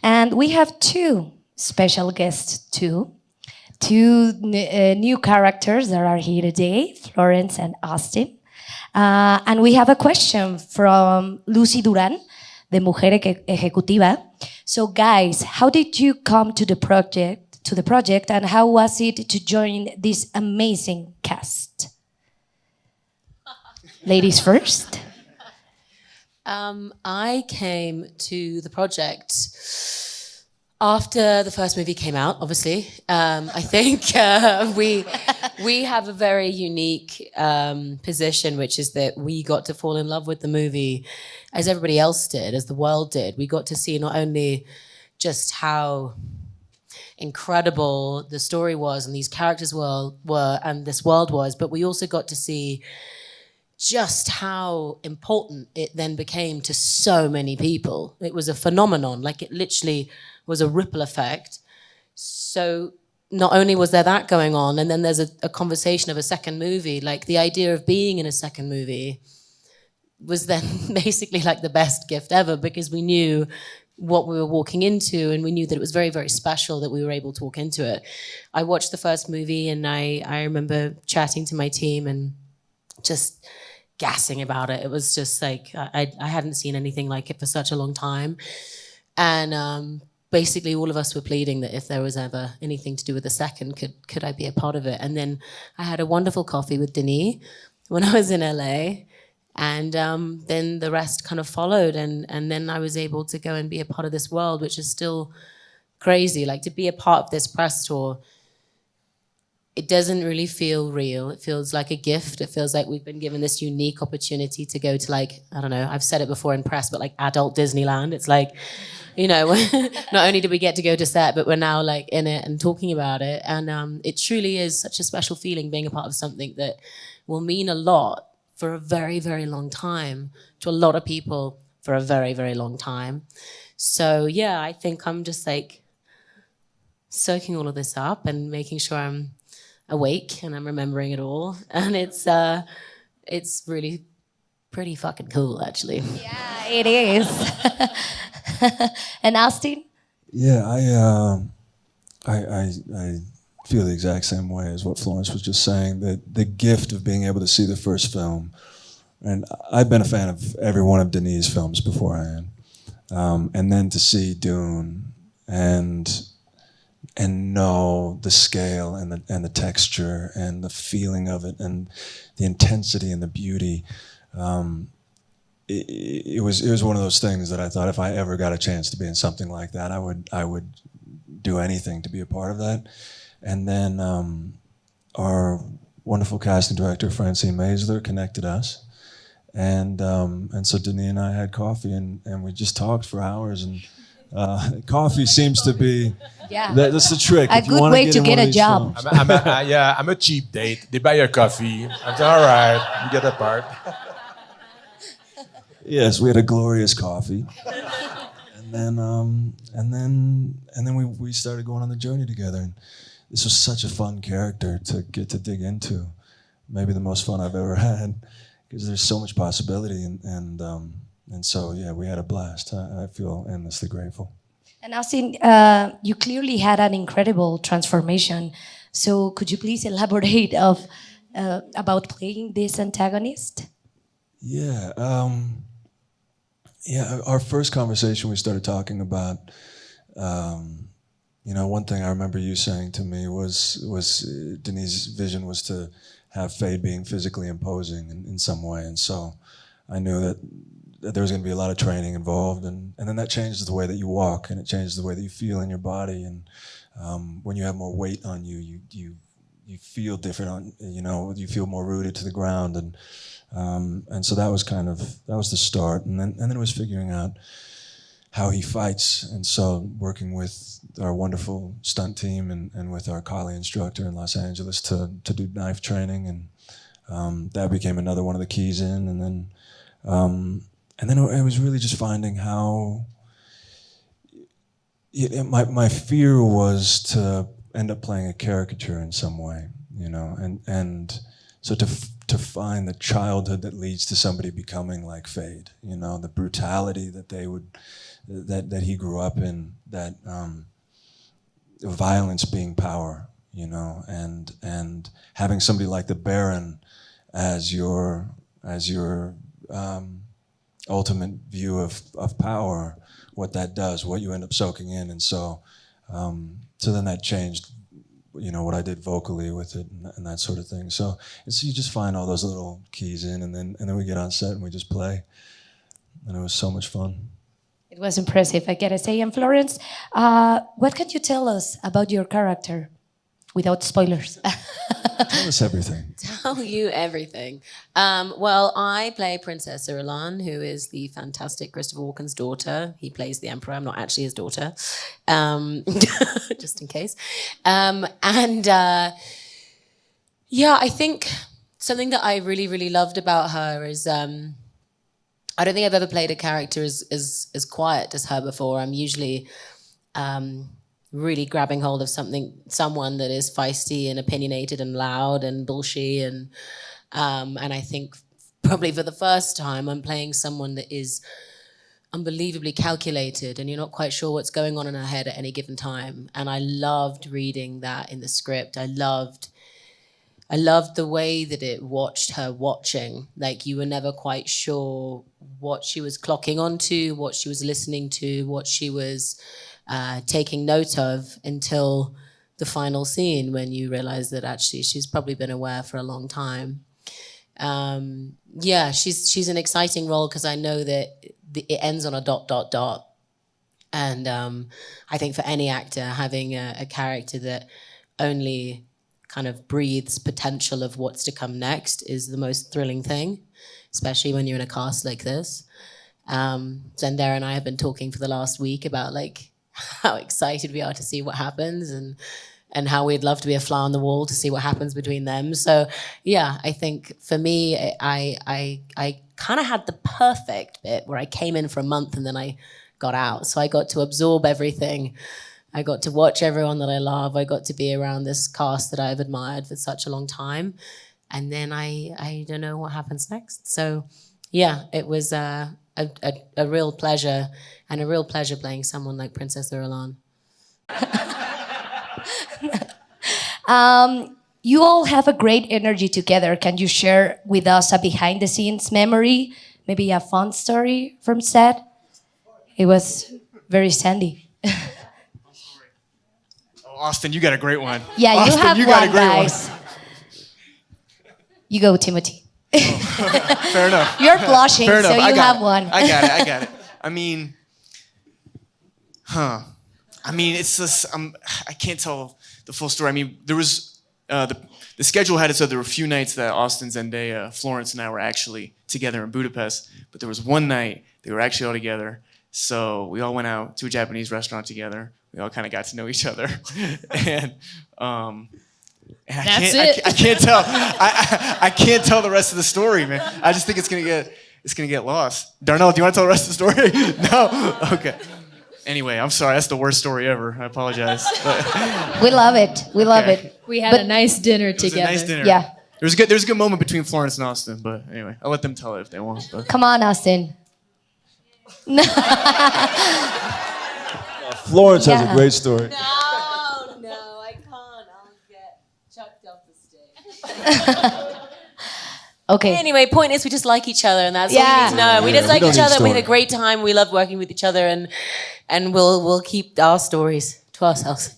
And we have two special guests too. Two new characters that are here today, Florence and Austin. And we have a question from Lucy Duran, de Mujer Ejecutiva. So, guys, how did you come to the project, and how was it to join this amazing cast? Ladies first. I came to the project after the first movie came out, obviously. I think we have a very unique position, which is that we got to fall in love with the movie as everybody else did, as the world did. We got to see not only just how incredible the story was and these characters were and this world was, but we also got to see just how important it then became to so many people. It was a phenomenon, like it literally was a ripple effect. So not only was there that going on, and then there's a conversation of a second movie, like the idea of being in a second movie was then basically like the best gift ever, because we knew what we were walking into, and we knew that it was very, very special that we were able to walk into it. I watched the first movie, and I remember chatting to my team and just gassing about it. It was just like, I hadn't seen anything like it for such a long time. And basically all of us were pleading that if there was ever anything to do with the second, could I be a part of it? And then I had a wonderful coffee with Denis when I was in LA. And then the rest kind of followed. And then I was able to go and be a part of this world, which is still crazy. Like, to be a part of this press tour, it doesn't really feel real. It feels like a gift. It feels like we've been given this unique opportunity to go to, like, I don't know, I've said it before in press, but like adult Disneyland. It's like, you know, not only did we get to go to set, but we're now like in it and talking about it. And it truly is such a special feeling being a part of something that will mean a lot for a very, very long time to a lot of people for a very, very long time. So yeah, I think I'm just like soaking all of this up and making sure I'm awake and I'm remembering it all. And it's really pretty fucking cool, actually. Yeah, it is. And Austin? Yeah, I feel the exact same way as what Florence was just saying, that the gift of being able to see the first film. And I've been a fan of every one of Denis' films beforehand. And then to see Dune and know the scale and the texture and the feeling of it and the intensity and the beauty. It was one of those things that I thought if I ever got a chance to be in something like that, I would do anything to be a part of that. And then our wonderful casting director, Francine Maisler, connected us. And so Denis and I had coffee and we just talked for hours. And coffee seems to be, that's the trick. A good way to get a job. I'm a cheap date. They buy your coffee. I'm all right. You get a part. Yes, we had a glorious coffee. And then we started going on the journey together. And this was such a fun character to get to dig into. Maybe the most fun I've ever had, because there's so much possibility. And so, yeah, we had a blast. I feel endlessly grateful. And Austin, you clearly had an incredible transformation. So could you please elaborate about playing this antagonist? Yeah. Our first conversation, we started talking about, one thing I remember you saying to me was Denis' vision was to have Faye being physically imposing in some way. And so I knew that there was going to be a lot of training involved. And then that changes the way that you walk, and it changes the way that you feel in your body. And when you have more weight on you, you feel different, you feel more rooted to the ground. And so that was the start. And then it was figuring out how he fights. And so working with our wonderful stunt team and with our Kali instructor in Los Angeles to do knife training. And that became another one of the keys in. And then it was really just finding how, my fear was to end up playing a caricature in some way, and so to to find the childhood that leads to somebody becoming like Fade. You know, the brutality that that he grew up in, that violence being power. You know, and having somebody like the Baron as your ultimate view of power, what that does, what you end up soaking in, and so then that changed, you know, what I did vocally with it and that sort of thing. So you just find all those little keys in, and then we get on set and we just play, and it was so much fun. It was impressive, I gotta say. And Florence, what can you tell us about your character, without spoilers? Tell us everything. Tell you everything. Well, I play Princess Irulan, who is the fantastic Christopher Walken's daughter. He plays the Emperor. I'm not actually his daughter, just in case. Yeah, I think something that I really, really loved about her is I don't think I've ever played a character as quiet as her before. I'm usually really grabbing hold of someone that is feisty and opinionated and loud and bullshit, and I think probably for the first time I'm playing someone that is unbelievably calculated, and you're not quite sure what's going on in her head at any given time. And I loved reading that in the script. I loved the way that it watched her watching. Like, you were never quite sure what she was clocking onto, what she was listening to, what she was taking note of, until the final scene when you realize that actually she's probably been aware for a long time. Yeah, she's an exciting role because I know that it ends on a ... And I think for any actor, having a character that only kind of breathes potential of what's to come next is the most thrilling thing, especially when you're in a cast like this. Zendaya and I have been talking for the last week about like how excited we are to see what happens, and how we'd love to be a fly on the wall to see what happens between them. So yeah, I think for me, I kind of had the perfect bit where I came in for a month and then I got out. So I got to absorb everything. I got to watch everyone that I love. I got to be around this cast that I've admired for such a long time. And then I don't know what happens next. So yeah, it was a real pleasure, and a real pleasure playing someone like Princess Irulan. You all have a great energy together. Can you share with us a behind-the-scenes memory, maybe a fun story from set? It was very sandy. Austin, you got a great one. Yeah, Austin, you have you one, got a great guys. You go, Timothy. Fair enough. You're blushing, Fair enough. so you have one. I got it. I mean, it's just, I can't tell the full story. I mean, there was, the schedule had it so there were a few nights that Austin, Zendaya, Florence, and I were actually together in Budapest, but there was one night they were actually all together. So we all went out to a Japanese restaurant together. We all kind of got to know each other, and I can't tell. I can't tell the rest of the story, man. I just think it's gonna get lost. Darnell, do you want to tell the rest of the story? No. Okay. Anyway, I'm sorry. That's the worst story ever. I apologize. We love it. We love it. We had a nice dinner together. It was a nice dinner. Yeah. There was a good moment between Florence and Austin, but anyway, I'll let them tell it if they want. But. Come on, Austin. Florence has Yeah. a great story. No, I can't. I'll get chucked off the stage. Okay. Anyway, point is we just like each other, and that's all Yeah. you need to know. We just we like don't each need other. We had a story. great time. We love working with each other, and we'll keep our stories to ourselves.